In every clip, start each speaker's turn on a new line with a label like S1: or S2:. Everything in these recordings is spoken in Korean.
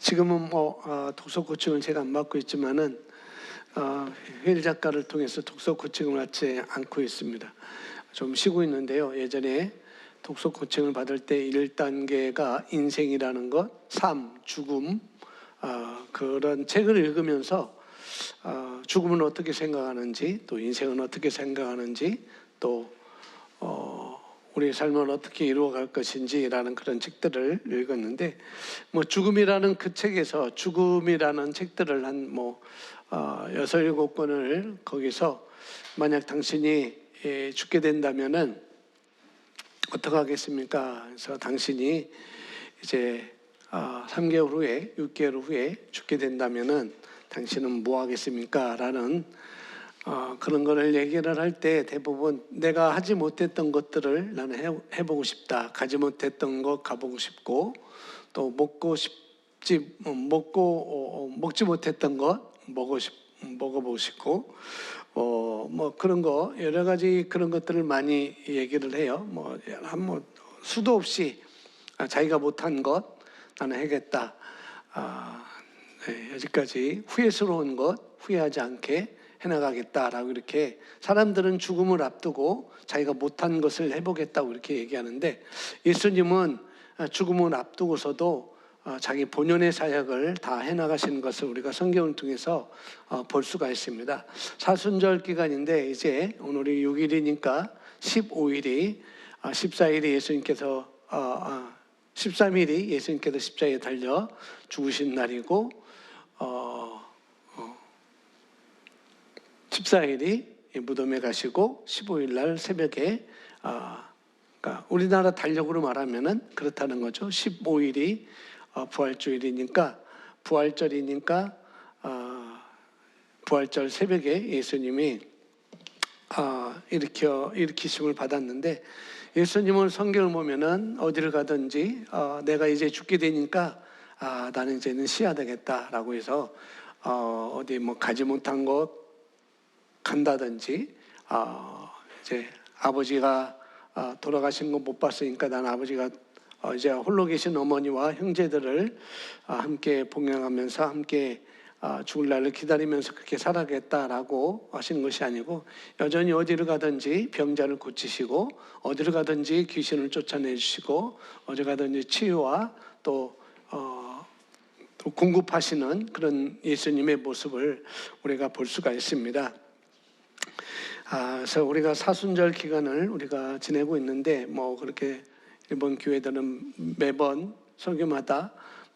S1: 지금은 독서 코칭을 제가 안 맡고 있지만은 회일 작가를 통해서 독서 코칭을 받지 않고 있습니다. 좀 쉬고 있는데요. 예전에 독서 코칭을 받을 때 1단계가 인생이라는 것, 삶, 죽음, 그런 책을 읽으면서 죽음은 어떻게 생각하는지, 또 인생은 어떻게 생각하는지, 또 우리의 삶을 어떻게 이루어갈 것인지라는 그런 책들을 읽었는데, 죽음이라는 그 책에서 죽음이라는 책들을 한 6, 7권을 거기서 만약 당신이 죽게 된다면은 어떻게 하겠습니까? 그래서 당신이 이제 3개월 후에, 6개월 후에 죽게 된다면은 당신은 뭐 하겠습니까? 라는 그런 거를 얘기를 할 때 대부분 내가 하지 못했던 것들을 나는 해보고 싶다. 가지 못했던 것 가보고 싶고, 또 먹지 못했던 것 먹어보고 싶고, 그런 거 여러 가지 그런 것들을 많이 얘기를 해요. 수도 없이 자기가 못한 것 나는 해겠다. 여기까지 후회스러운 것 후회하지 않게 해나가겠다라고 이렇게 사람들은 죽음을 앞두고 자기가 못한 것을 해보겠다고 이렇게 얘기하는데, 예수님은 죽음을 앞두고서도 자기 본연의 사역을 다 해나가시는 것을 우리가 성경을 통해서 볼 수가 있습니다. 사순절 기간인데 이제 오늘이 6일이니까 15일이 14일이 예수님께서 13일이 예수님께서 십자가에 달려 죽으신 날이고 14일이 무덤에 가시고 15일 날 새벽에 그러니까 우리나라 달력으로 말하면은 그렇다는 거죠. 15일이 부활절이니까 부활절 새벽에 예수님이 일으키심을 받았는데, 예수님은 성경을 보면은 어디를 가든지 내가 이제 죽게 되니까 나는 이제는 쉬어야 되겠다라고 해서 어디 가지 못한 곳 간다든지, 이제 아버지가 돌아가신 거 못 봤으니까 나는 아버지가 이제 홀로 계신 어머니와 형제들을 함께 봉양하면서 함께 죽을 날을 기다리면서 그렇게 살아가겠다라고 하시는 것이 아니고, 여전히 어디를 가든지 병자를 고치시고, 어디를 가든지 귀신을 쫓아내주시고, 어디 가든지 치유와 또 공급하시는 그런 예수님의 모습을 우리가 볼 수가 있습니다. 그래서 우리가 사순절 기간을 우리가 지내고 있는데, 그렇게 일본 교회들은 매번 설교마다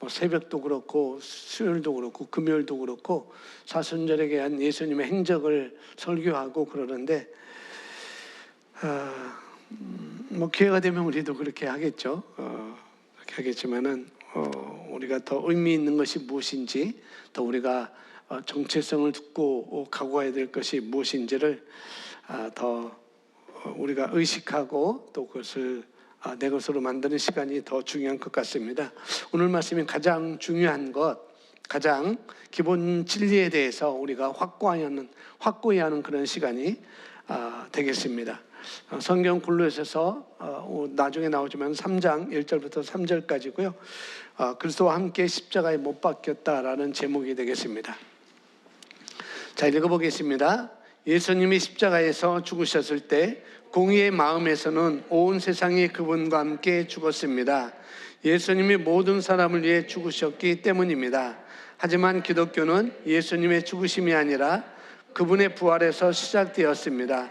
S1: 새벽도 그렇고 수요일도 그렇고 금요일도 그렇고 사순절에 대한 예수님의 행적을 설교하고 그러는데, 기회가 되면 우리도 그렇게 하겠죠. 그렇게 하겠지만은 우리가 더 의미 있는 것이 무엇인지, 더 우리가 정체성을 듣고 각오해야 될 것이 무엇인지를 더 우리가 의식하고 또 그것을 내 것으로 만드는 시간이 더 중요한 것 같습니다. 오늘 말씀이 가장 중요한 것, 가장 기본 진리에 대해서 우리가 확고히 하는 그런 시간이 되겠습니다. 성경 골로새서 나중에 나오지만 3장 1절부터 3절까지고요. 그리스도와 함께 십자가에 못 박혔다라는 제목이 되겠습니다. 자, 읽어보겠습니다. 예수님이 십자가에서 죽으셨을 때 공의의 마음에서는 온 세상이 그분과 함께 죽었습니다. 예수님이 모든 사람을 위해 죽으셨기 때문입니다. 하지만 기독교는 예수님의 죽으심이 아니라 그분의 부활에서 시작되었습니다.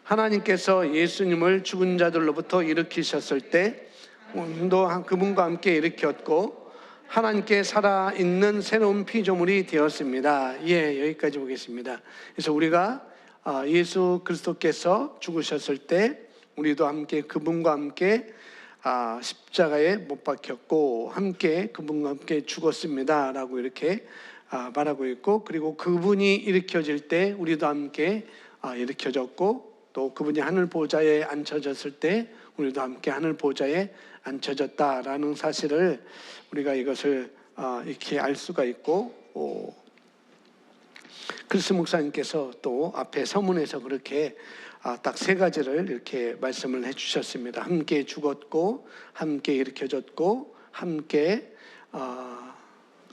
S1: 하나님께서 예수님을 죽은 자들로부터 일으키셨을 때 우리도 그분과 함께 일으켰고 하나님께 살아있는 새로운 피조물이 되었습니다. 여기까지 보겠습니다. 그래서 우리가 예수 그리스도께서 죽으셨을 때 우리도 함께 그분과 함께 십자가에 못 박혔고 함께 그분과 함께 죽었습니다 라고 이렇게 말하고 있고, 그리고 그분이 일으켜질 때 우리도 함께 일으켜졌고, 또 그분이 하늘 보좌에 앉혀졌을 때 우리도 함께 하늘 보좌에 앉혀졌다라는 사실을 우리가 이것을 이렇게 알 수가 있고, 크리스 목사님께서 또 앞에 서문에서 그렇게 딱 3가지를 이렇게 말씀을 해주셨습니다. 함께 죽었고, 함께 일으켜졌고, 함께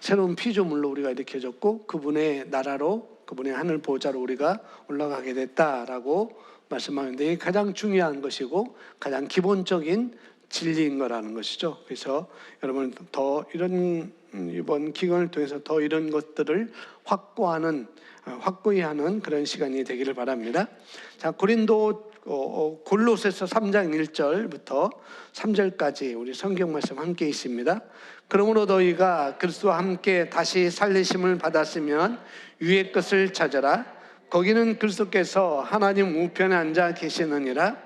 S1: 새로운 피조물로 우리가 일으켜졌고 그분의 나라로, 그분의 하늘 보좌로 우리가 올라가게 됐다라고 말씀하는데, 이게 가장 중요한 것이고 가장 기본적인 진리인 거라는 것이죠. 그래서 여러분 더 이번 기간을 통해서 더 이런 것들을 확고히 하는 그런 시간이 되기를 바랍니다. 자, 골로새서 3장 1절부터 3절까지 우리 성경 말씀 함께 있습니다. 그러므로 너희가 그리스도와 함께 다시 살리심을 받았으면 위의 것을 찾아라. 거기는 그리스도께서 하나님 우편에 앉아 계시느니라.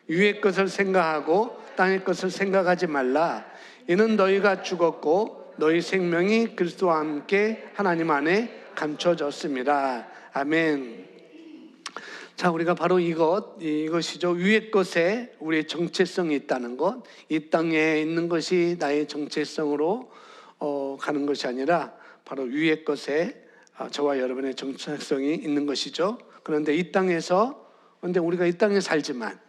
S1: 위의 것을 생각하고 땅의 것을 생각하지 말라. 이는 너희가 죽었고 너희 생명이 그리스도와 함께 하나님 안에 감춰졌습니다. 아멘. 자, 우리가 바로 이것이죠. 위의 것에 우리의 정체성이 있다는 것. 이 땅에 있는 것이 나의 정체성으로 가는 것이 아니라 바로 위의 것에 저와 여러분의 정체성이 있는 것이죠. 그런데 우리가 이 땅에 살지만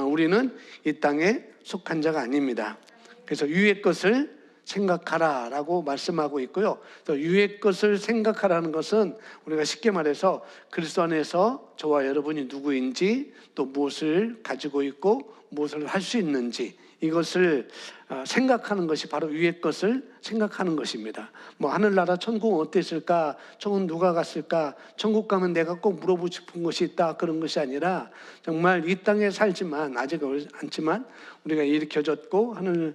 S1: 우리는 이 땅에 속한 자가 아닙니다. 그래서 위의 것을 생각하라라고 말씀하고 있고요. 또 위의 것을 생각하라는 것은 우리가 쉽게 말해서 그리스도 안에서 저와 여러분이 누구인지, 또 무엇을 가지고 있고 무엇을 할 수 있는지, 이것을 생각하는 것이 바로 위의 것을 생각하는 것입니다. 하늘나라 천국은 어땠을까? 천국은 누가 갔을까? 천국 가면 내가 꼭 물어보고 싶은 것이 있다, 그런 것이 아니라 정말 이 땅에 살지만, 아직 않지만 우리가 일으켜졌고 하늘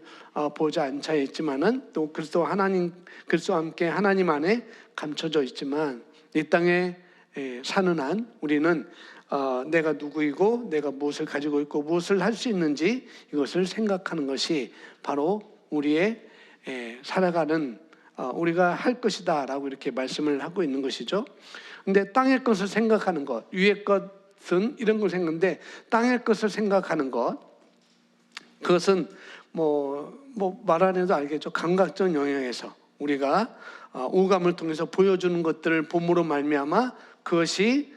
S1: 보좌 앉아 있지만은 또 그리스도와 함께 하나님 안에 감춰져 있지만, 이 땅에 사는 한 우리는 내가 누구이고 내가 무엇을 가지고 있고 무엇을 할 수 있는지, 이것을 생각하는 것이 바로 우리의 살아가는 우리가 할 것이다 라고 이렇게 말씀을 하고 있는 것이죠. 근데 땅의 것을 생각하는 것, 위의 것은 이런 걸 생각하는데, 땅의 것을 생각하는 것, 그것은 말 안 해도 알겠죠. 감각적 영역에서 우리가 오감을 통해서 보여주는 것들을 봄으로 말미암아 그것이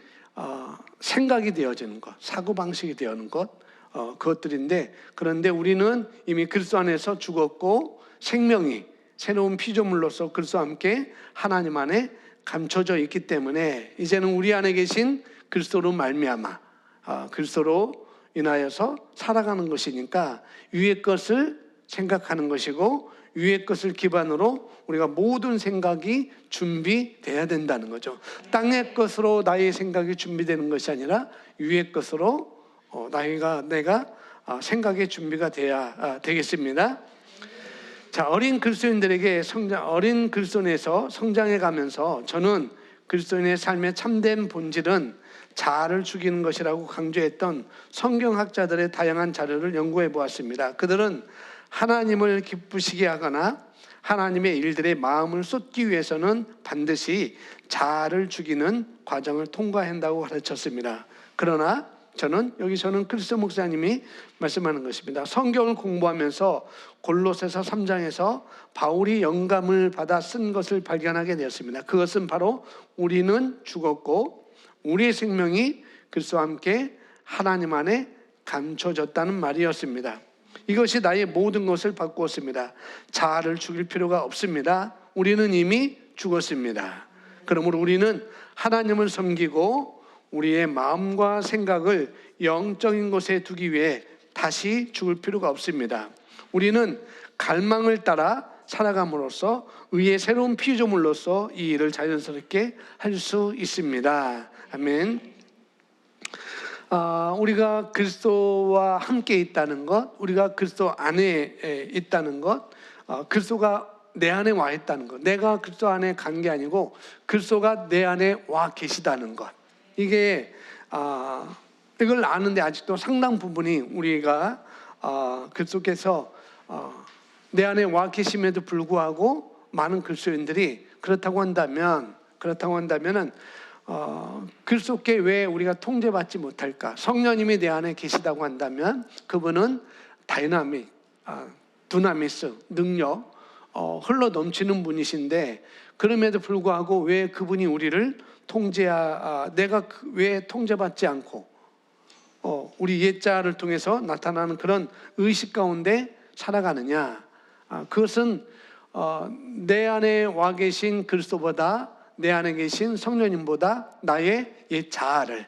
S1: 생각이 되어지는 것, 사고방식이 되어지는 것, 그것들인데, 그런데 우리는 이미 그리스도 안에서 죽었고 생명이 새로운 피조물로서 그리스도와 함께 하나님 안에 감춰져 있기 때문에 이제는 우리 안에 계신 그리스도로 말미암아 그리스도로 인하여서 살아가는 것이니까 위의 것을 생각하는 것이고, 위의 것을 기반으로 우리가 모든 생각이 준비돼야 된다는 거죠. 땅의 것으로 나의 생각이 준비되는 것이 아니라 위의 것으로 내가 생각의 준비가 돼야 되겠습니다. 자, 어린 그리스도인들에게 어린 그리스도인에서 성장해 가면서 저는 그리스도인의 삶의 참된 본질은 자아를 죽이는 것이라고 강조했던 성경학자들의 다양한 자료를 연구해 보았습니다. 그들은 하나님을 기쁘시게 하거나 하나님의 일들에 마음을 쏟기 위해서는 반드시 자아를 죽이는 과정을 통과해야 한다고 가르쳤습니다. 그러나 저는 크리스 목사님이 말씀하는 것입니다. 성경을 공부하면서 골로새서 3장에서 바울이 영감을 받아 쓴 것을 발견하게 되었습니다. 그것은 바로 우리는 죽었고 우리의 생명이 그리스도와 함께 하나님 안에 감춰졌다는 말이었습니다. 이것이 나의 모든 것을 바꾸었습니다. 자아를 죽일 필요가 없습니다. 우리는 이미 죽었습니다. 그러므로 우리는 하나님을 섬기고 우리의 마음과 생각을 영적인 곳에 두기 위해 다시 죽을 필요가 없습니다. 우리는 갈망을 따라 살아감으로써 의의 새로운 피조물로서 이 일을 자연스럽게 할 수 있습니다. 아멘. 우리가 그리스도와 함께 있다는 것, 우리가 그리스도 안에 있다는 것, 그리스도가 내 안에 와 있다는 것, 내가 그리스도 안에 간 게 아니고 그리스도가 내 안에 와 계시다는 것, 이걸 아는데 아직도 상당 부분이 우리가 그리스도께서 내 안에 와 계심에도 불구하고 많은 그리스도인들이 그렇다고 한다면은 그리스도께 왜 우리가 통제받지 못할까? 성령님이 내 안에 계시다고 한다면 그분은 두나미스, 능력, 흘러 넘치는 분이신데, 그럼에도 불구하고 왜 그분이 우리를 내가 왜 통제받지 않고 우리 옛자를 통해서 나타나는 그런 의식 가운데 살아가느냐? 그것은 내 안에 와 계신 그리스도보다, 내 안에 계신 성령님보다 나의 옛 자아를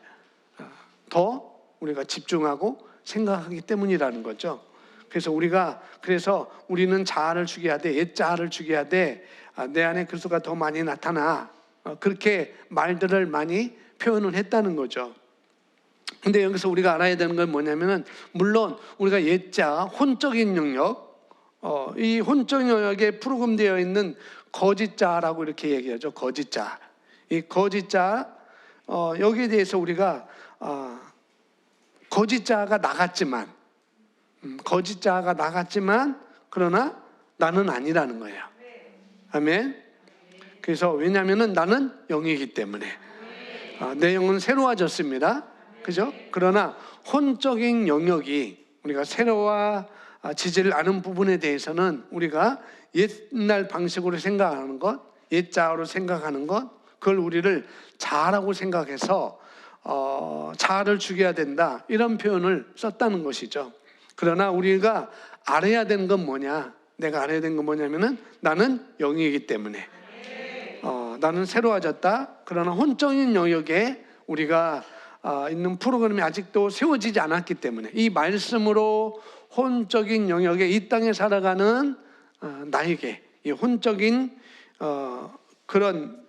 S1: 더 우리가 집중하고 생각하기 때문이라는 거죠. 그래서 우리는 자아를 죽여야 돼, 옛 자아를 죽여야 돼, 내 안에 그리스도가 더 많이 나타나, 그렇게 말들을 많이 표현을 했다는 거죠. 근데 여기서 우리가 알아야 되는 건 뭐냐면은, 물론 우리가 옛자, 혼적인 영역, 이 혼적 영역에 프로그램되어 있는 거짓자라고 이렇게 얘기하죠. 거짓자. 이 거짓자, 여기에 대해서 우리가 거짓자가 나갔지만, 그러나 나는 아니라는 거예요. 아멘. 그래서 왜냐하면은 나는 영이기 때문에 내 영은 새로워졌습니다. 그죠? 그러나 혼적인 영역이 우리가 새로워지지를 않은 부분에 대해서는 우리가 옛날 방식으로 생각하는 것, 옛자아로 생각하는 것, 그걸 우리를 자아라고 생각해서 자아를 죽여야 된다, 이런 표현을 썼다는 것이죠. 그러나 우리가 알아야 되는 건 뭐냐? 내가 알아야 되는 건 뭐냐면은 나는 영이기 때문에 나는 새로워졌다. 그러나 혼적인 영역에 우리가 있는 프로그램이 아직도 세워지지 않았기 때문에, 이 말씀으로 혼적인 영역에 이 땅에 살아가는 나에게 이 혼적인 그런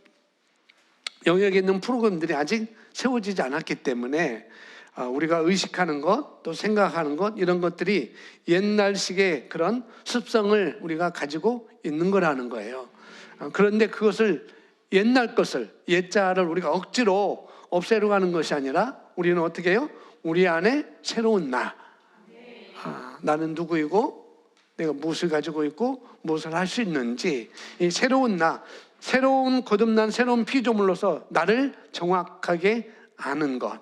S1: 영역에 있는 프로그램들이 아직 세워지지 않았기 때문에 우리가 의식하는 것, 또 생각하는 것, 이런 것들이 옛날식의 그런 습성을 우리가 가지고 있는 거라는 거예요. 그런데 그것을, 옛날 것을, 옛자를 우리가 억지로 없애려 가는 것이 아니라 우리는 어떻게 해요? 우리 안에 새로운 나는 누구이고 내가 무엇을 가지고 있고 무엇을 할 수 있는지, 이 새로운 새로운 거듭난 새로운 피조물로서 나를 정확하게 아는 것,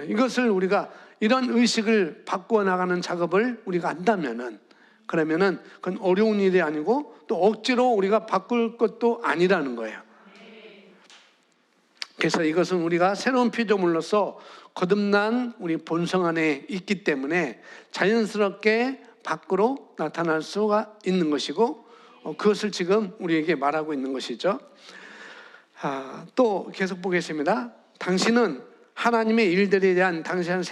S1: 이것을 우리가 이런 의식을 바꾸어 나가는 작업을 우리가 한다면은, 그러면은 그건 어려운 일이 아니고 또 억지로 우리가 바꿀 것도 아니라는 거예요. 그래서 이것은 우리가 새로운 피조물로서 거듭난 우리 본성 안에 있기 때문에 자연스럽게 밖으로 나타날 수가 있는 것이고, 그것을 지금 우리에게 말하고 있는 것이죠. 또 계속 보겠습니다. 당신은 하나님의 일들에 대한 당신의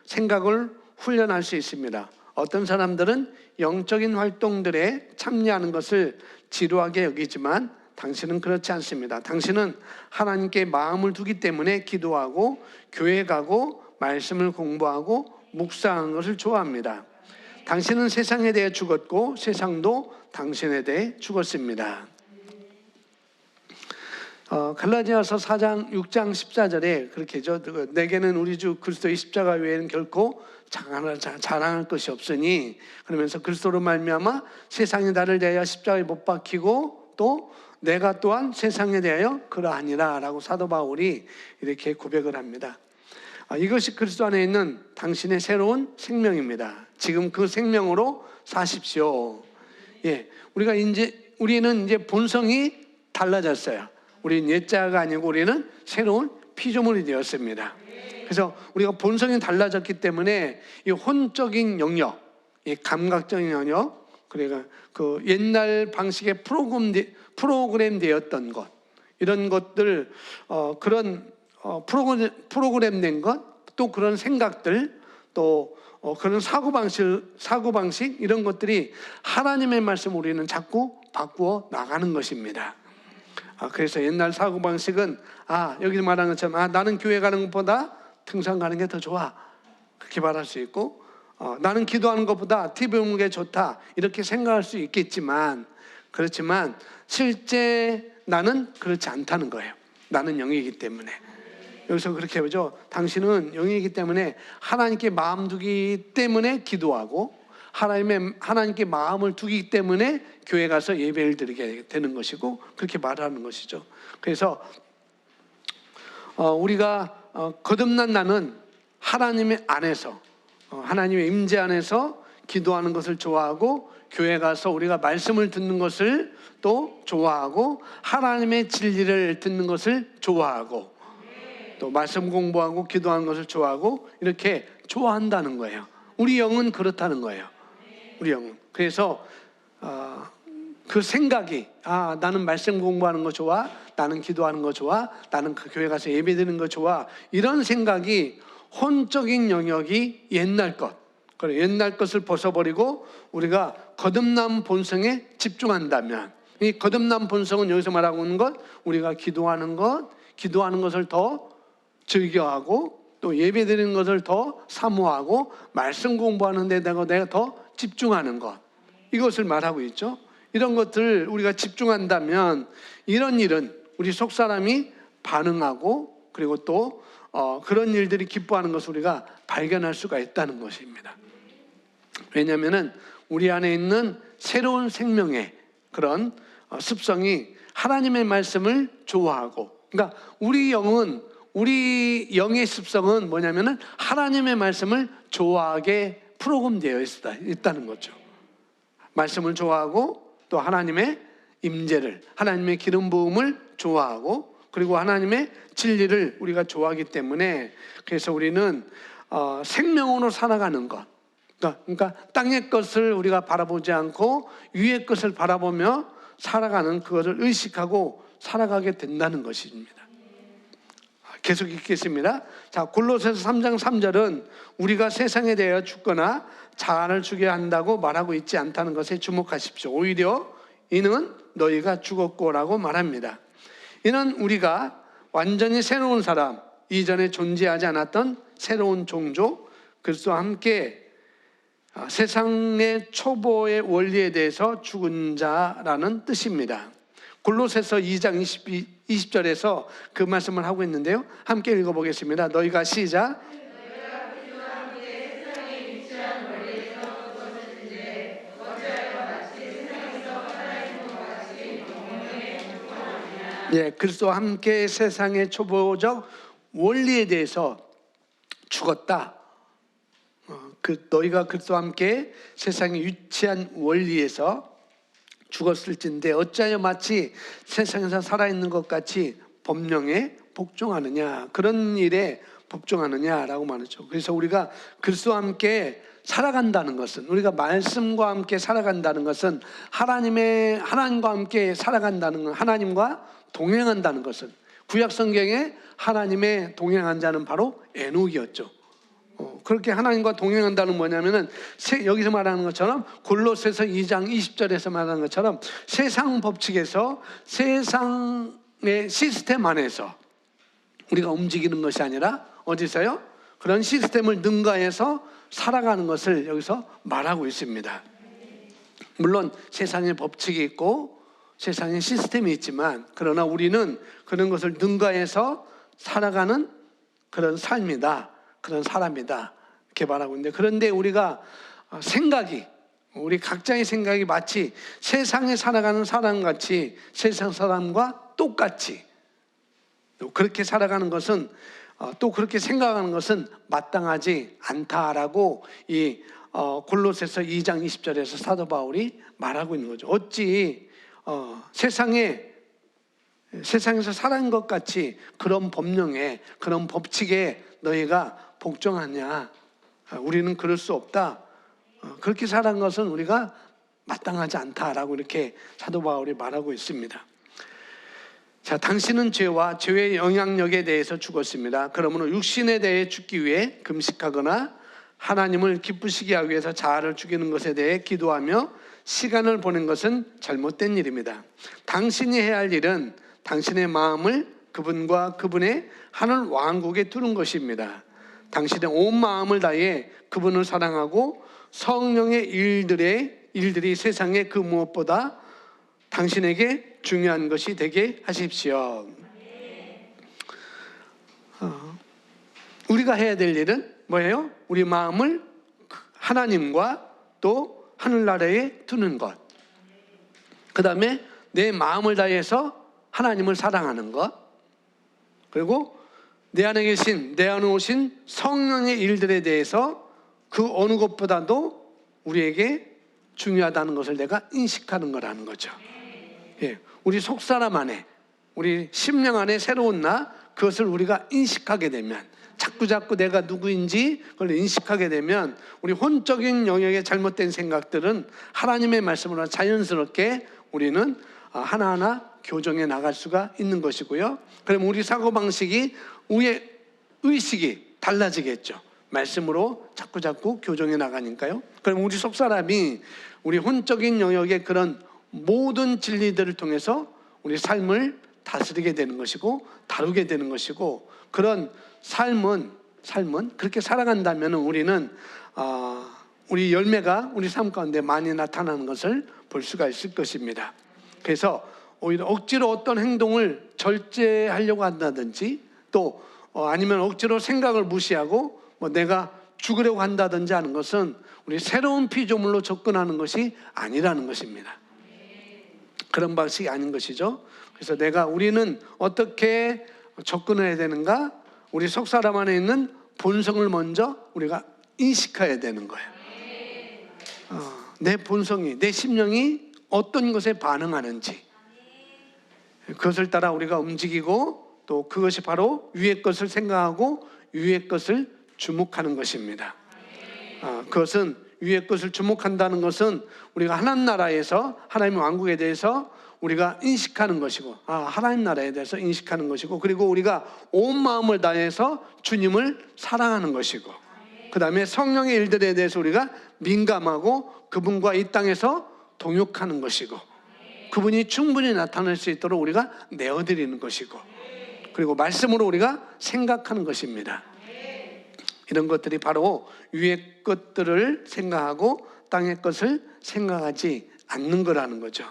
S1: 생각을 훈련할 수 있습니다. 어떤 사람들은 영적인 활동들에 참여하는 것을 지루하게 여기지만 당신은 그렇지 않습니다. 당신은 하나님께 마음을 두기 때문에 기도하고 교회 가고 말씀을 공부하고 묵상하는 것을 좋아합니다. 당신은 세상에 대해 죽었고 세상도 당신에 대해 죽었습니다. 갈라디아서 4장 6장 14절에 그렇게죠. 내게는 우리 주 그리스도의 십자가 외에는 결코 자랑할 것이 없으니, 그러면서 그리스도로 말미암아 세상이 나를 대하여 십자가에 못 박히고 또 내가 또한 세상에 대하여 그러하니라 라고 사도 바울이 이렇게 고백을 합니다. 이것이 그리스도 안에 있는 당신의 새로운 생명입니다. 지금 그 생명으로 사십시오. 우리는 이제 본성이 달라졌어요. 우리는 옛자가 아니고 우리는 새로운 피조물이 되었습니다. 그래서 우리가 본성이 달라졌기 때문에 이 혼적인 영역, 이 감각적인 영역, 그러니까 그 옛날 방식의 프로그램 되었던 것, 이런 것들, 그런 프로그램된 것, 또 그런 생각들, 또 그런 사고방식, 이런 것들이 하나님의 말씀 우리는 자꾸 바꾸어 나가는 것입니다. 그래서 옛날 사고방식은 여기 말한 것처럼 나는 교회 가는 것보다 등산 가는 게 더 좋아, 그렇게 말할 수 있고, 나는 기도하는 것보다 TV 보는 게 좋다, 이렇게 생각할 수 있겠지만, 그렇지만 실제 나는 그렇지 않다는 거예요. 나는 영이기 때문에. 여기서 그렇게 보죠. 당신은 영이기 때문에 하나님께 마음 두기 때문에 기도하고 하나님께 마음을 두기 때문에 교회 가서 예배를 드리게 되는 것이고, 그렇게 말하는 것이죠. 그래서 우리가 거듭난 나는 하나님의 안에서, 하나님의 임재 안에서 기도하는 것을 좋아하고, 교회 가서 우리가 말씀을 듣는 것을 또 좋아하고, 하나님의 진리를 듣는 것을 좋아하고, 또 말씀 공부하고 기도하는 것을 좋아하고, 이렇게 좋아한다는 거예요. 우리 영은 그렇다는 거예요. 우리 영은. 그래서 그 생각이 나는 말씀 공부하는 거 좋아, 나는 기도하는 거 좋아, 나는 그 교회 가서 예배드리는 거 좋아, 이런 생각이 혼적인 영역이 옛날 것, 그래 옛날 것을 벗어버리고 우리가 거듭난 본성에 집중한다면, 이 거듭난 본성은 여기서 말하고 있는 것, 우리가 기도하는 것을 더 즐겨하고 또 예배드리는 것을 더 사모하고 말씀 공부하는 데다가 내가 더 집중하는 것, 이것을 말하고 있죠. 이런 것들 우리가 집중한다면 이런 일은 우리 속사람이 반응하고 그리고 또 그런 일들이 기뻐하는 것을 우리가 발견할 수가 있다는 것입니다. 왜냐하면 우리 안에 있는 새로운 생명의 그런 습성이 하나님의 말씀을 좋아하고, 그러니까 우리 영의 습성은 뭐냐면은 하나님의 말씀을 좋아하게 프로그램되어 있다는 거죠. 말씀을 좋아하고 또 하나님의 임재를, 하나님의 기름 부음을 좋아하고 그리고 하나님의 진리를 우리가 좋아하기 때문에, 그래서 우리는 생명으로 살아가는 것, 그러니까 땅의 것을 우리가 바라보지 않고 위의 것을 바라보며 살아가는 그것을 의식하고 살아가게 된다는 것입니다. 계속 읽겠습니다. 자, 골로새서 3장 3절은 우리가 세상에 대하여 죽거나 자아를 죽여야 한다고 말하고 있지 않다는 것에 주목하십시오. 오히려 이는 너희가 죽었고라고 말합니다. 이는 우리가 완전히 새로운 사람, 이전에 존재하지 않았던 새로운 종족, 그리스도와 함께 세상의 초보의 원리에 대해서 죽은 자라는 뜻입니다. 골로새서 2장 20절에서 그 말씀을 하고 있는데요, 함께 읽어보겠습니다. 너희가 시작. 예, 그리스도와 함께 세상의 초보적 원리에 대해서 죽었다. 너희가 그리스도와 함께 세상의 유치한 원리에서 죽었을진데 어찌하여 마치 세상에서 살아있는 것 같이 법령에 복종하느냐, 그런 일에 복종하느냐라고 말하죠. 그래서 우리가 그리스도와 함께 살아간다는 것은, 우리가 말씀과 함께 살아간다는 것은, 하나님과 함께 살아간다는 것, 하나님과 동행한다는 것은, 구약 성경에 하나님의 동행한 자는 바로 에녹이었죠. 그렇게 하나님과 동행한다는 뭐냐면은 여기서 말하는 것처럼 골로새서 2장 20절에서 말하는 것처럼 세상 법칙에서, 세상의 시스템 안에서 우리가 움직이는 것이 아니라 어디서요? 그런 시스템을 능가해서 살아가는 것을 여기서 말하고 있습니다. 물론 세상의 법칙이 있고 세상의 시스템이 있지만, 그러나 우리는 그런 것을 능가해서 살아가는 그런 삶이다, 그런 사람이다, 이렇게 말하고 있는데, 그런데 우리가 우리 각자의 생각이 마치 세상에 살아가는 사람같이, 세상 사람과 똑같이 또 그렇게 살아가는 것은, 또 그렇게 생각하는 것은 마땅하지 않다라고 이 골로새서 2장 20절에서 사도 바울이 말하고 있는 거죠. 어찌 세상에서 살아가는 것 같이 그런 법령에, 그런 법칙에 너희가 복종하냐? 우리는 그럴 수 없다. 그렇게 살아간 것은 우리가 마땅하지 않다라고 이렇게 사도 바울이 말하고 있습니다. 자, 당신은 죄와 죄의 영향력에 대해서 죽었습니다. 그러므로 육신에 대해 죽기 위해 금식하거나 하나님을 기쁘시게 하기 위해서 자아를 죽이는 것에 대해 기도하며 시간을 보낸 것은 잘못된 일입니다. 당신이 해야 할 일은 당신의 마음을 그분과 그분의 하늘 왕국에 두는 것입니다. 당신의 온 마음을 다해 그분을 사랑하고 성령의 일들이 세상의 그 무엇보다 당신에게 중요한 것이 되게 하십시오. 우리가 해야 될 일은 뭐예요? 우리 마음을 하나님과 또 하늘나라에 두는 것, 그 다음에 내 마음을 다해서 하나님을 사랑하는 것, 그리고 내 안에 오신 성령의 일들에 대해서 그 어느 것보다도 우리에게 중요하다는 것을 내가 인식하는 거라는 거죠. 예, 우리 속사람 안에, 우리 심령 안에 새로운 나, 그것을 우리가 인식하게 되면, 자꾸 내가 누구인지 그걸 인식하게 되면 우리 혼적인 영역의 잘못된 생각들은 하나님의 말씀으로 자연스럽게 우리는 하나하나 교정해 나갈 수가 있는 것이고요. 그럼 우리 사고방식이, 우리의 의식이 달라지겠죠. 말씀으로 자꾸 교정해 나가니까요. 그럼 우리 속사람이 우리 혼적인 영역의 그런 모든 진리들을 통해서 우리 삶을 다스리게 되는 것이고 다루게 되는 것이고, 그런 삶은 그렇게 살아간다면 우리는 우리 열매가 우리 삶 가운데 많이 나타나는 것을 볼 수가 있을 것입니다. 그래서 오히려 억지로 어떤 행동을 절제하려고 한다든지, 또 아니면 억지로 생각을 무시하고 내가 죽으려고 한다든지 하는 것은 우리 새로운 피조물로 접근하는 것이 아니라는 것입니다. 그런 방식이 아닌 것이죠. 그래서 우리는 어떻게 접근을 해야 되는가? 우리 속사람 안에 있는 본성을 먼저 우리가 인식해야 되는 거예요. 내 본성이, 내 심령이 어떤 것에 반응하는지, 그것을 따라 우리가 움직이고, 또 그것이 바로 위의 것을 생각하고 위의 것을 주목하는 것입니다. 그것은, 위의 것을 주목한다는 것은 우리가 하나님 나라에서, 하나님의 왕국에 대해서 우리가 인식하는 것이고, 하나님 나라에 대해서 인식하는 것이고, 그리고 우리가 온 마음을 다해서 주님을 사랑하는 것이고, 그 다음에 성령의 일들에 대해서 우리가 민감하고 그분과 이 땅에서 동역하는 것이고, 그분이 충분히 나타날 수 있도록 우리가 내어드리는 것이고, 그리고 말씀으로 우리가 생각하는 것입니다. 이런 것들이 바로 위의 것들을 생각하고 땅의 것을 생각하지 않는 거라는 거죠.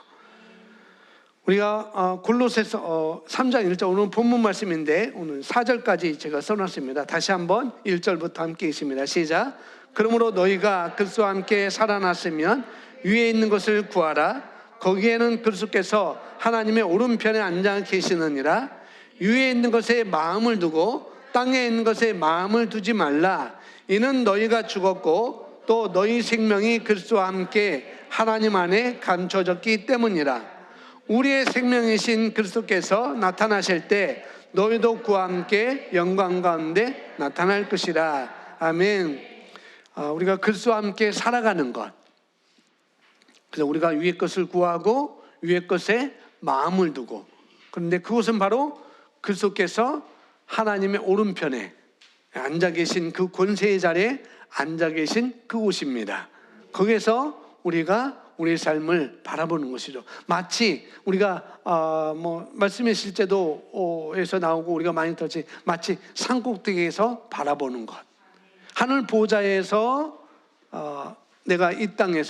S1: 우리가 골로새서 3장 1절, 오늘 본문 말씀인데 오늘 4절까지 제가 써놨습니다. 다시 한번 1절부터 함께 읽습니다. 시작. 그러므로 너희가 그리스도와 함께 살아났으면 위에 있는 것을 구하라. 거기에는 그리스도께서 하나님의 오른편에 앉아 계시느니라. 위에 있는 것에 마음을 두고 땅에 있는 것에 마음을 두지 말라. 이는 너희가 죽었고 또 너희 생명이 그리스도와 함께 하나님 안에 감춰졌기 때문이라. 우리의 생명이신 그리스도께서 나타나실 때 너희도 그와 함께 영광 가운데 나타날 것이라. 아멘. 우리가 그리스도와 함께 살아가는 것, 그래서 우리가 위의 것을 구하고 위의 것에 마음을 두고, 그런데 그것은 바로 그리스도께서 하나님의 오른편에 앉아 계신 그 권세의 자리에 앉아 계신 그곳입니다. 거기에서 우리가 우리의 삶을 바라보는 것이죠. 마치 우리가 말씀의 실제도에서 나오고 우리가 많이 들었지, 마치 산꼭대기에서 바라보는 것. 하늘 보좌에서 내가 이 땅에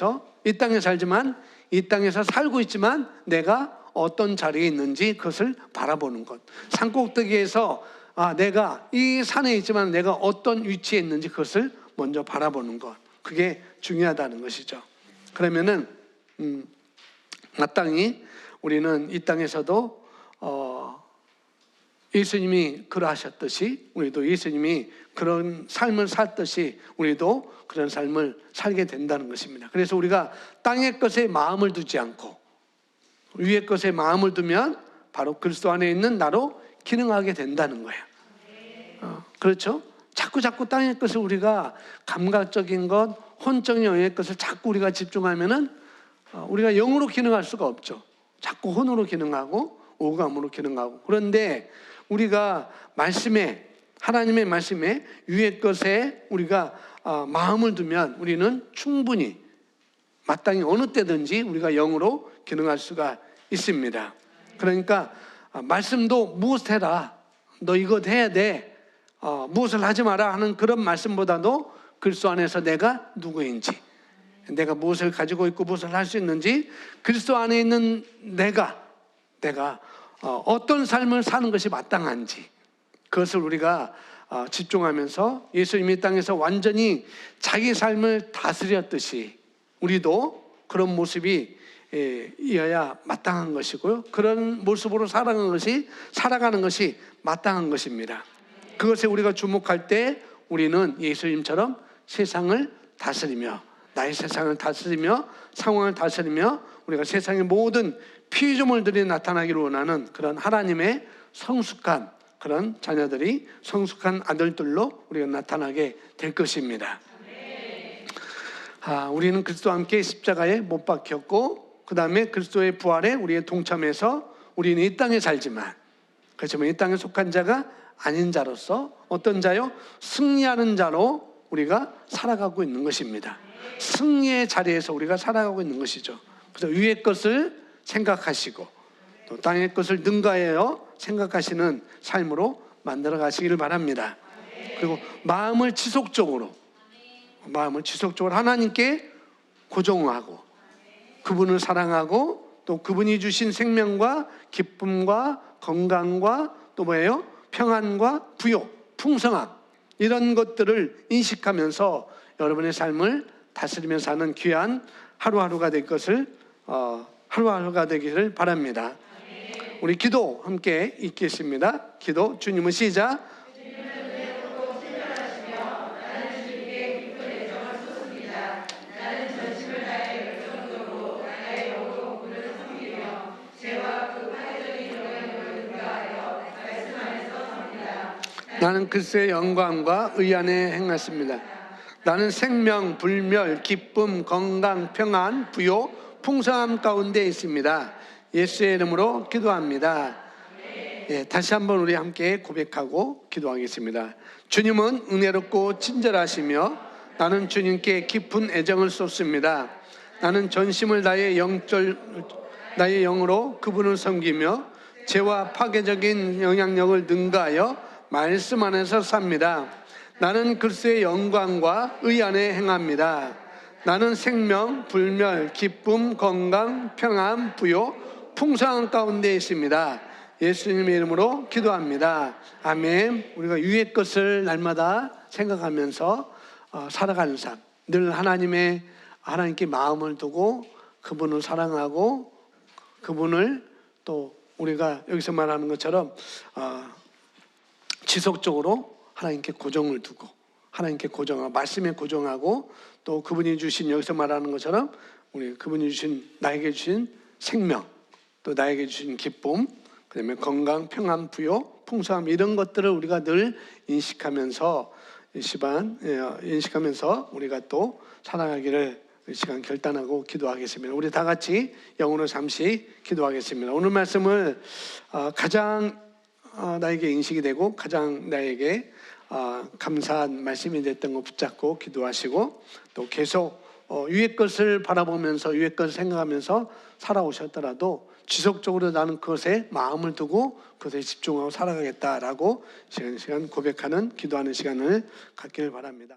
S1: 살지만, 이 땅에서 살고 있지만 내가 어떤 자리에 있는지 그것을 바라보는 것. 산꼭대기에서 내가 이 산에 있지만 내가 어떤 위치에 있는지 그것을 먼저 바라보는 것. 그게 중요하다는 것이죠. 그러면은 마땅히 우리는 이 땅에서도 예수님이 그러하셨듯이, 우리도 예수님이 그런 삶을 살듯이 우리도 그런 삶을 살게 된다는 것입니다. 그래서 우리가 땅의 것에 마음을 두지 않고 위의 것에 마음을 두면 바로 그리스도 안에 있는 나로 기능하게 된다는 거예요. 그렇죠? 자꾸 땅의 것을 우리가 감각적인 것, 혼적인 영의 것을 자꾸 우리가 집중하면은 우리가 영으로 기능할 수가 없죠. 자꾸 혼으로 기능하고 오감으로 기능하고. 그런데 우리가 하나님의 말씀에 위의 것에 우리가 마음을 두면 우리는 충분히 마땅히 어느 때든지 우리가 영으로 기능할 수가 있습니다. 그러니까 말씀도 무엇 해라, 너 이것 해야 돼, 무엇을 하지 마라 하는 그런 말씀보다도 그리스도 안에서 내가 누구인지, 내가 무엇을 가지고 있고 무엇을 할 수 있는지, 그리스도 안에 있는 내가 어떤 삶을 사는 것이 마땅한지, 그것을 우리가 집중하면서 예수님이 땅에서 완전히 자기 삶을 다스렸듯이 우리도 그런 모습이 이어야 마땅한 것이고요. 그런 모습으로 살아가는 것이 마땅한 것입니다. 그것에 우리가 주목할 때 우리는 예수님처럼 세상을 다스리며, 나의 세상을 다스리며, 상황을 다스리며, 우리가 세상의 모든 피조물들이 나타나기를 원하는 그런 하나님의 성숙한 그런 자녀들이, 성숙한 아들들로 우리가 나타나게 될 것입니다. 우리는 그리스도와 함께 십자가에 못 박혔고 그 다음에 그리스도의 부활에 우리의 동참해서 우리는 이 땅에 살지만, 그렇지만 이 땅에 속한 자가 아닌 자로서 어떤 자요? 승리하는 자로 우리가 살아가고 있는 것입니다. 승리의 자리에서 우리가 살아가고 있는 것이죠. 그래서 위의 것을 생각하시고 또 땅의 것을 능가하여 생각하시는 삶으로 만들어 가시기를 바랍니다. 그리고 마음을 지속적으로 하나님께 고정하고 그분을 사랑하고 또 그분이 주신 생명과 기쁨과 건강과 또 뭐예요? 평안과 부요, 풍성함, 이런 것들을 인식하면서 여러분의 삶을 다스리며 사는 귀한 하루하루가 될 것을 하루하루가 되기를 바랍니다. 우리 기도 함께 읽겠습니다. 기도 주님은 시작. 나는 그리스도의 영광과 의 안에 행했습니다. 나는 생명, 불멸, 기쁨, 건강, 평안, 부요, 풍성함 가운데 있습니다. 예수의 이름으로 기도합니다. 예, 다시 한번 우리 함께 고백하고 기도하겠습니다. 주님은 은혜롭고 친절하시며 나는 주님께 깊은 애정을 쏟습니다. 나는 전심을 다해 나의 영으로 그분을 섬기며 죄와 파괴적인 영향력을 능가하여 말씀 안에서 삽니다. 나는 그리스도의 영광과 의 안에 행합니다. 나는 생명, 불멸, 기쁨, 건강, 평안, 부요, 풍성함 가운데 있습니다. 예수님의 이름으로 기도합니다. 아멘. 우리가 위의 것을 날마다 생각하면서 살아가는 삶, 늘 하나님께 마음을 두고 그분을 사랑하고 그분을 또 우리가 여기서 말하는 것처럼 지속적으로 하나님께 고정을 두고 하나님께 고정하고 말씀에 고정하고 또 그분이 주신 여기서 말하는 것처럼 그분이 주신 나에게 주신 생명 또 나에게 주신 기쁨 그다음에 건강, 평안, 부요, 풍성함 이런 것들을 우리가 늘 인식하면서 우리가 또 살아가기를 이 시간 결단하고 기도하겠습니다. 우리 다 같이 영으로 잠시 기도하겠습니다. 오늘 말씀을 가장 나에게 인식이 되고 가장 나에게 감사한 말씀이 됐던 거 붙잡고 기도하시고 또 계속 위의 것을 바라보면서 위의 것을 생각하면서 살아오셨더라도 지속적으로 나는 그것에 마음을 두고 그것에 집중하고 살아가겠다라고 시간 고백하는 기도하는 시간을 갖기를 바랍니다.